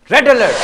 Red alert.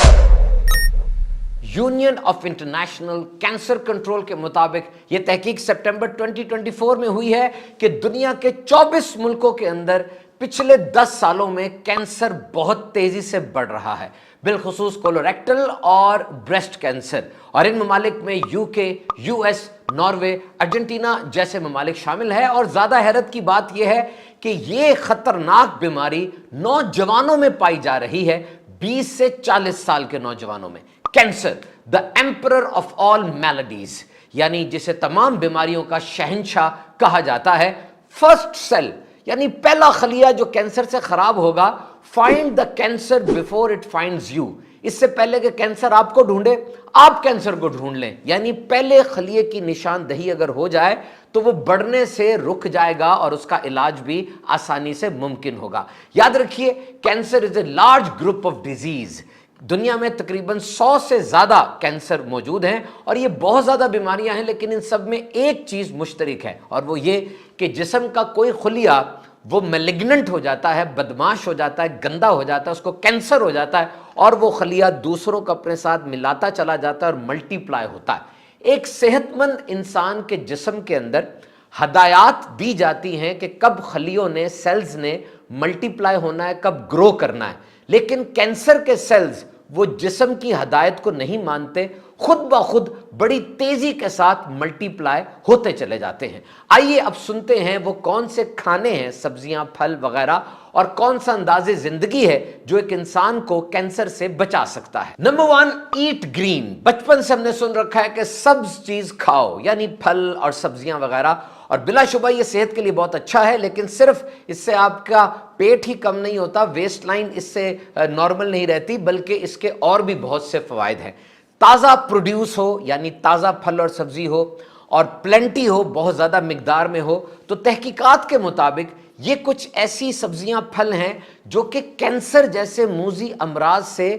Union of international cancer control के मुताबिक यह तहकीक सितंबर 2024 में हुई है कि दुनिया के 24 मुल्कों के अंदर पिछले 10 सालों में कैंसर बहुत तेजी से बढ़ रहा है, बिलखुसूस कोलोरेक्टल और ब्रेस्ट कैंसर। और इन ममालिक में यूके, यूएस, नॉर्वे, अर्जेंटीना जैसे ममालिक शामिल है। और ज्यादा हैरत की बात यह है कि यह खतरनाक बीमारी नौजवानों में पाई जा रही है, 20 से 40 साल के नौजवानों में। Cancer, the emperor of all maladies, यानी जिसे तमाम बीमारियों का शहंशाह कहा जाता है। फर्स्ट सेल, यानी पहला खलिया जो कैंसर से खराब होगा। Find the cancer before it finds you, इससे पहले कि कैंसर आपको ढूंढे, आप कैंसर को ढूंढ लें। यानी पहले खलिए की निशानदही अगर हो जाए तो वो बढ़ने से रुक जाएगा और उसका इलाज भी आसानी से मुमकिन होगा। याद रखिए, cancer is a large group of disease. दुनिया में तकरीबन 100 से ज्यादा कैंसर मौजूद हैं और ये बहुत ज्यादा बीमारियां हैं, लेकिन इन सब में एक चीज मुश्तरक है और वो ये कि जिस्म का कोई खुलिया वो मैलिग्नेंट हो जाता है, बदमाश हो जाता है, गंदा हो जाता है, उसको कैंसर हो जाता है और वो खलिया दूसरों को अपने साथ मिलाता चला जाता है और मल्टीप्लाई होता है। एक सेहतमंद इंसान के जिस्म के अंदर हदायत दी जाती हैं कि कब खलियों ने, सेल्स ने मल्टीप्लाई होना है, कब ग्रो करना है। लेकिन कैंसर के सेल्स वो जिस्म की हदायत को नहीं मानते, खुद ब खुद बड़ी तेजी के साथ मल्टीप्लाई होते चले जाते हैं। आइए अब सुनते हैं वो कौन से खाने हैं, सब्जियां, फल वगैरह, और कौन सा अंदाजे जिंदगी है जो एक इंसान को कैंसर से बचा सकता है। नंबर 1, ईट ग्रीन। बचपन से हमने सुन रखा है कि सब्ज चीज खाओ, यानी फल और सब्जियां वगैरह, और बिलाशुबा ये सेहत के लिए बहुत अच्छा है। लेकिन सिर्फ इससे आपका पेट ही कम नहीं होता, वेस्ट लाइन इससे नॉर्मल नहीं रहती, बल्कि इसके और भी बहुत से फवायद हैं। ताज़ा प्रोड्यूस हो, यानी ताज़ा फल और सब्जी हो, और प्लेंटी हो, बहुत ज़्यादा मिकदार में हो। तो तहकीकात के मुताबिक ये कुछ ऐसी सब्जियां, फल हैं जो कि कैंसर जैसे मूजी अमराज से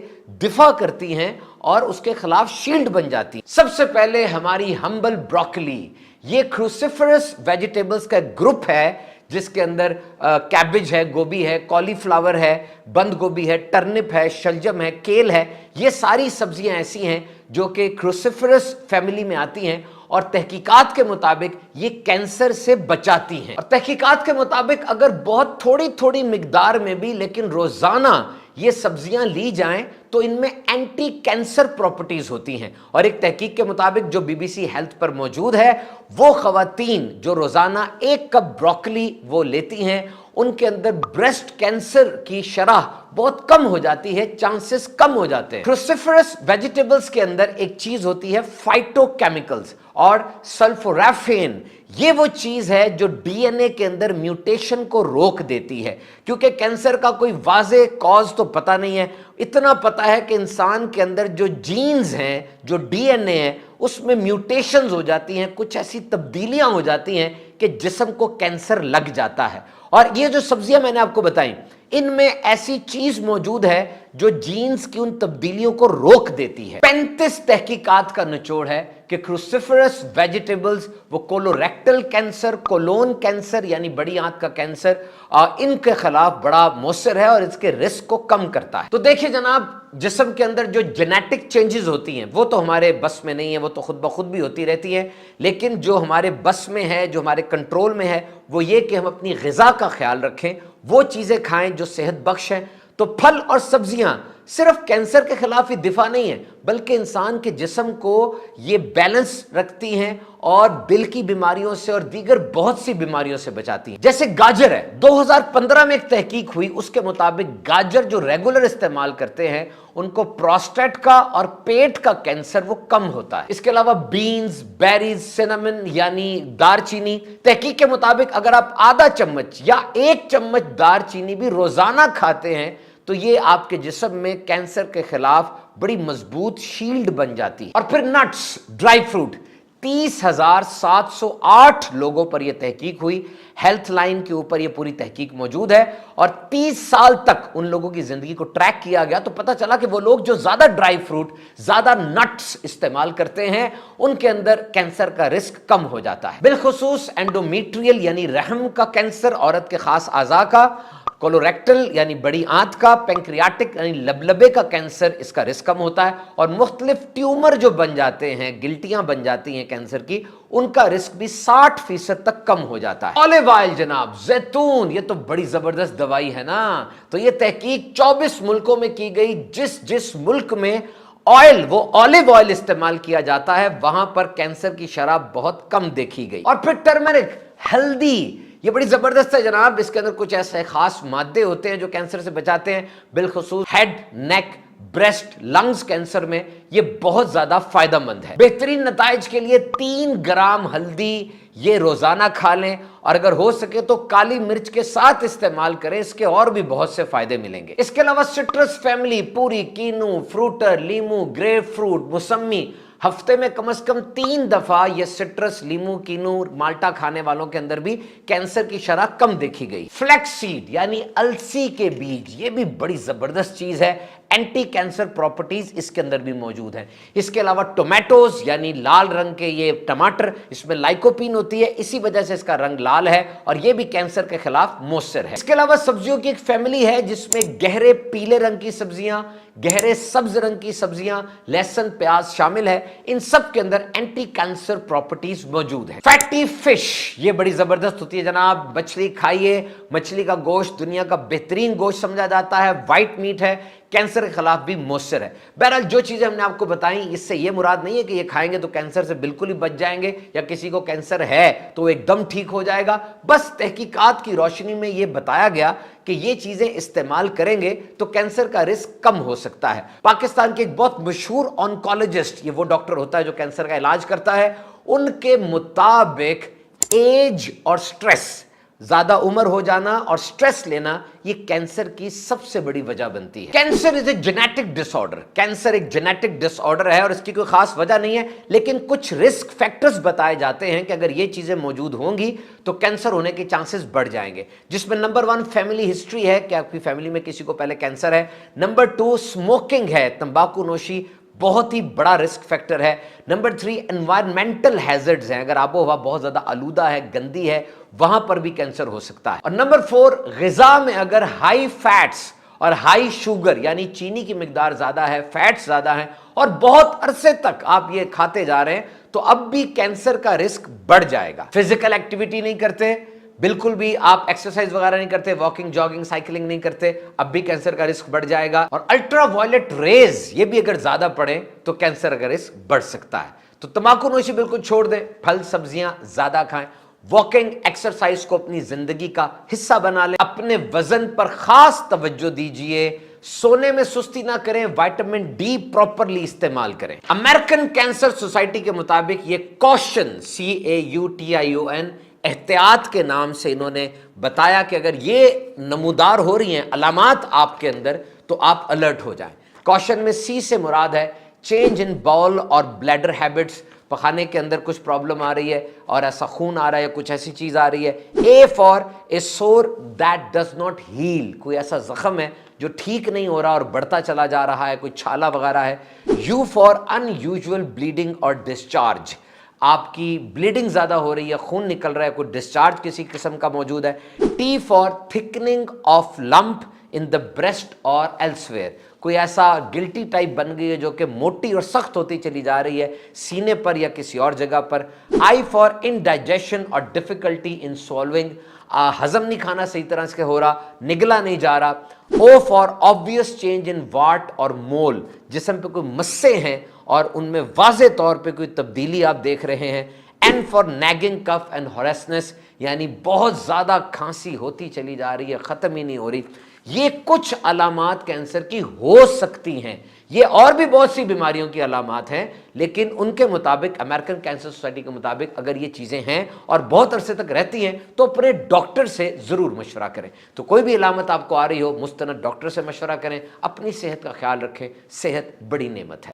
दिफा करती हैं और उसके खिलाफ शील्ड बन जाती है। सबसे पहले हमारी हम्बल ब्रोकली, ये क्रूसिफरस वेजिटेबल्स का ग्रुप है जिसके अंदर कैबेज है, गोभी है, कॉलीफ्लावर है, बंद गोभी है, टर्निप है, शलजम है, केल है। ये सारी सब्जियां ऐसी हैं जो कि क्रूसिफरस फैमिली में आती हैं और तहकीकात के मुताबिक ये कैंसर से बचाती हैं। और तहकीकात के मुताबिक अगर बहुत थोड़ी थोड़ी मिकदार में भी लेकिन रोजाना ये सब्जियां ली जाएं तो इनमें एंटी कैंसर प्रॉपर्टीज होती हैं। और एक तहकीक के मुताबिक जो बीबीसी हेल्थ पर मौजूद है, वो खवातीन जो रोजाना 1 कप ब्रोकली वो लेती हैं, उनके अंदर ब्रेस्ट कैंसर की शरह बहुत कम हो जाती है, चांसेस कम हो जाते हैं। क्रूसिफरस वेजिटेबल्स के अंदर एक चीज होती है फाइटोकेमिकल्स और सल्फोराफेन। ये वो चीज है जो डीएनए के अंदर म्यूटेशन को रोक देती है। क्योंकि कैंसर का कोई वाज़े कॉज तो पता नहीं है, इतना पता है कि इंसान के अंदर जो जीन्स हैं, जो डीएनए है, उसमें म्यूटेशंस हो जाती हैं, कुछ ऐसी तब्दीलियां हो जाती हैं कि जिस्म को कैंसर लग जाता है। और ये जो सब्जियां मैंने आपको बताई, इनमें ऐसी चीज मौजूद है जो जीन्स की उन तब्दीलियों को रोक देती है। 35 तहकीकात का निचोड़ है कि क्रूसिफरस वेजिटेबल्स वो कोलोरेक्टल कैंसर, कोलोन कैंसर यानी बड़ी आंत का कैंसर, इनके खिलाफ बड़ा मौसर है और इसके रिस्क को कम करता है। तो देखिए जनाब, जिस्म के अंदर जो जेनेटिक चेंजेस होती हैं वो तो हमारे बस में नहीं है, वो तो खुद ब खुद भी होती रहती है। लेकिन जो हमारे बस में है, जो हमारे कंट्रोल में है, वो ये कि हम अपनी ग़िज़ा का ख्याल रखें, वो चीज़ें खाएं जो सेहत बख्श हैं। तो फल और सब्जियां सिर्फ कैंसर के खिलाफ ही दिफा नहीं है, बल्कि इंसान के जिस्म को ये बैलेंस रखती हैं और दिल की बीमारियों से और दीगर बहुत सी बीमारियों से बचाती हैं। जैसे गाजर है, 2015 में एक तहकीक हुई, उसके मुताबिक गाजर जो रेगुलर इस्तेमाल करते हैं उनको प्रोस्टेट का और पेट का कैंसर वो कम होता है। इसके अलावा बीन्स, बेरीज, सिनेमन यानी दारचीनी, तहकीक के मुताबिक अगर आप आधा चम्मच या 1 चम्मच दारचीनी भी रोजाना खाते हैं तो ये आपके जिस्म में कैंसर के खिलाफ बड़ी मजबूत शील्ड बन जाती है। और फिर नट्स, ड्राई फ्रूट, 30,708 लोगों पर यह तहकीक हुई। हेल्थ लाइन के ऊपर यह पूरी तहकीक मौजूद है और 30 साल तक उन लोगों की जिंदगी को ट्रैक किया गया तो पता चला कि वो लोग जो ज्यादा ड्राई फ्रूट, ज्यादा नट्स इस्तेमाल करते हैं, उनके अंदर कैंसर का रिस्क कम हो जाता है। बिलखुसूस एंडोमेट्रियल यानी रहम का कैंसर, औरत के खास आज़ा का, कोलोरेक्टल यानी बड़ी आंत का, पैंक्रियाटिक यानी लबलबे का कैंसर, इसका रिस्क कम होता है। और मुख्तलिफ ट्यूमर जो बन जाते हैं, गिल्टियां बन जाती हैं कैंसर की, उनका रिस्क भी 60% तक कम हो जाता है। ऑलिव ऑयल जनाब, जैतून, ये तो बड़ी जबरदस्त दवाई है ना। तो ये तहकीक 24 मुल्कों में की गई। जिस जिस मुल्क में ऑयल, वो ऑलिव ऑयल इस्तेमाल किया जाता है, वहां पर कैंसर की शरह बहुत कम देखी गई। और फिर टर्मरिक, हल्दी, ये बड़ी जबरदस्त है जनाब। इसके अंदर कुछ ऐसे खास मादे होते हैं जो कैंसर से बचाते हैं, बिलखुसूस हेड, नेक, ब्रेस्ट, लंग्स कैंसर में ये बहुत ज्यादा फायदेमंद है। बेहतरीन नताइज के लिए 3 ग्राम हल्दी ये रोजाना खा लें, और अगर हो सके तो काली मिर्च के साथ इस्तेमाल करें, इसके और भी बहुत से फायदे मिलेंगे। इसके अलावा सिट्रस फैमिली, पूरी, कीनू, फ्रूटर, लीमू, ग्रेप फ्रूट, मौसमी, हफ्ते में कम से कम 3 दफा ये सिट्रस, लीमू, कीनू, माल्टा खाने वालों के अंदर भी कैंसर की शरह कम देखी गई। फ्लैक्स सीड यानी अलसी के बीज, ये भी बड़ी जबरदस्त चीज है। एंटी कैंसर प्रॉपर्टीज इसके अंदर भी मौजूद हैं। इसके अलावा टोमेटोज यानी लाल रंग के ये टमाटर, इसमें लाइकोपीन होती है, इसी वजह से इसका रंग लाल है, और ये भी कैंसर के खिलाफ मौसर है। इसके अलावा सब्जियों की एक फैमिली है जिसमें गहरे पीले रंग की सब्जियां, गहरे सब्ज रंग की सब्जियां, लहसुन, प्याज शामिल है। इन सब के अंदर एंटी कैंसर प्रॉपर्टीज मौजूद है। फैटी फिश, ये बड़ी जबरदस्त होती है जनाब। मछली खाइए, मछली का गोश्त दुनिया का बेहतरीन गोश्त समझा जाता है, व्हाइट मीट है, कैंसर के खिलाफ भी मौसर है। बहरहाल जो चीजें हमने आपको बताई, इससे ये मुराद नहीं है कि ये खाएंगे तो कैंसर से बिल्कुल ही बच जाएंगे, या किसी को कैंसर है तो एकदम ठीक हो जाएगा। बस तहकीकात की रोशनी में ये बताया गया कि ये चीजें इस्तेमाल करेंगे तो कैंसर का रिस्क कम हो सकता है। पाकिस्तान के एक बहुत मशहूर ऑन्कोलॉजिस्ट, ये वो डॉक्टर होता है जो कैंसर का इलाज करता है, उनके मुताबिक एज और स्ट्रेस, ज्यादा उम्र हो जाना और स्ट्रेस लेना, ये कैंसर की सबसे बड़ी वजह बनती है। Cancer is a genetic disorder, cancer एक जेनेटिक डिसऑर्डर है और इसकी कोई खास वजह नहीं है, लेकिन कुछ रिस्क फैक्टर्स बताए जाते हैं कि अगर ये चीजें मौजूद होंगी तो कैंसर होने के चांसेस बढ़ जाएंगे। जिसमें नंबर 1 फैमिली हिस्ट्री है कि आपकी फैमिली में किसी को पहले कैंसर है। नंबर 2 स्मोकिंग है, तंबाकू नोशी बहुत ही बड़ा रिस्क फैक्टर है। नंबर 3 एनवायरमेंटल हैजर्ड्स हैं, अगर आबोहवा बहुत ज्यादा आलूदा है, गंदी है, वहां पर भी कैंसर हो सकता है। और नंबर 4 ग़िज़ा में अगर हाई फैट्स और हाई शुगर यानी चीनी की मिकदार ज्यादा है, फैट्स ज्यादा है, और बहुत अरसे तक आप ये खाते जा रहे हैं, तो अब भी कैंसर का रिस्क बढ़ जाएगा। फिजिकल एक्टिविटी नहीं करते, बिल्कुल भी आप एक्सरसाइज वगैरह नहीं करते, वॉकिंग, जॉगिंग, साइकिलिंग नहीं करते, अब भी कैंसर का रिस्क बढ़ जाएगा। और अल्ट्रा वायलेट रेज ये भी अगर ज्यादा पड़े तो कैंसर का रिस्क बढ़ सकता है। तो तंबाकू नोशी बिल्कुल छोड़ दें, फल सब्जियां ज्यादा खाएं, वॉकिंग, एक्सरसाइज को अपनी जिंदगी का हिस्सा बना लें, अपने वजन पर खास तवज्जो दीजिए, सोने में सुस्ती ना करें, विटामिन डी प्रॉपरली इस्तेमाल करें। अमेरिकन कैंसर सोसाइटी के मुताबिक ये कॉशन, CAUTION, एहतियात के नाम से इन्होंने बताया कि अगर ये नमूदार हो रही हैं अलामात आपके अंदर, तो आप अलर्ट हो जाएं। कॉशन में C से मुराद है चेंज इन बाउल और ब्लैडर हैबिट्स, पखाने के अंदर कुछ प्रॉब्लम आ रही है और ऐसा खून आ रहा है, कुछ ऐसी चीज आ रही है। A फॉर ए सोर दैट डज नॉट हील, कोई ऐसा जख्म है जो ठीक नहीं हो रहा और बढ़ता चला जा रहा है, कोई छाला वगैरह है। U फॉर अनयूजुअल ब्लीडिंग और डिस्चार्ज, आपकी ब्लीडिंग ज्यादा हो रही है, खून निकल रहा है, कोई डिस्चार्ज किसी किस्म का मौजूद है। T for thickening of lump in the breast और एल्सवेयर, कोई ऐसा गिल्टी टाइप बन गई है जो कि मोटी और सख्त होती चली जा रही है सीने पर या किसी और जगह पर। I फॉर इनडाइजेशन और डिफिकल्टी इन सॉल्विंग, हजम नहीं खाना सही तरह से हो रहा, निगला नहीं जा रहा। O for obvious change in wart और मोल, जिस्म पे कोई मस्से हैं और उनमें वाज़े तौर पे कोई तब्दीली आप देख रहे हैं। N for nagging cough and hoarseness, यानी बहुत ज़्यादा खांसी होती चली जा रही है, ख़त्म ही नहीं हो रही। ये कुछ अलामात कैंसर की हो सकती हैं। ये और भी बहुत सी बीमारियों की अलामात हैं, लेकिन उनके मुताबिक, अमेरिकन कैंसर सोसाइटी के मुताबिक, अगर ये चीज़ें हैं और बहुत अरसे तक रहती हैं तो अपने डॉक्टर से ज़रूर मशवरा करें। तो कोई भी अलामत आपको आ रही हो, मुस्तनद डॉक्टर से मशवरा करें, अपनी सेहत का ख्याल रखें। सेहत बड़ी नेमत है।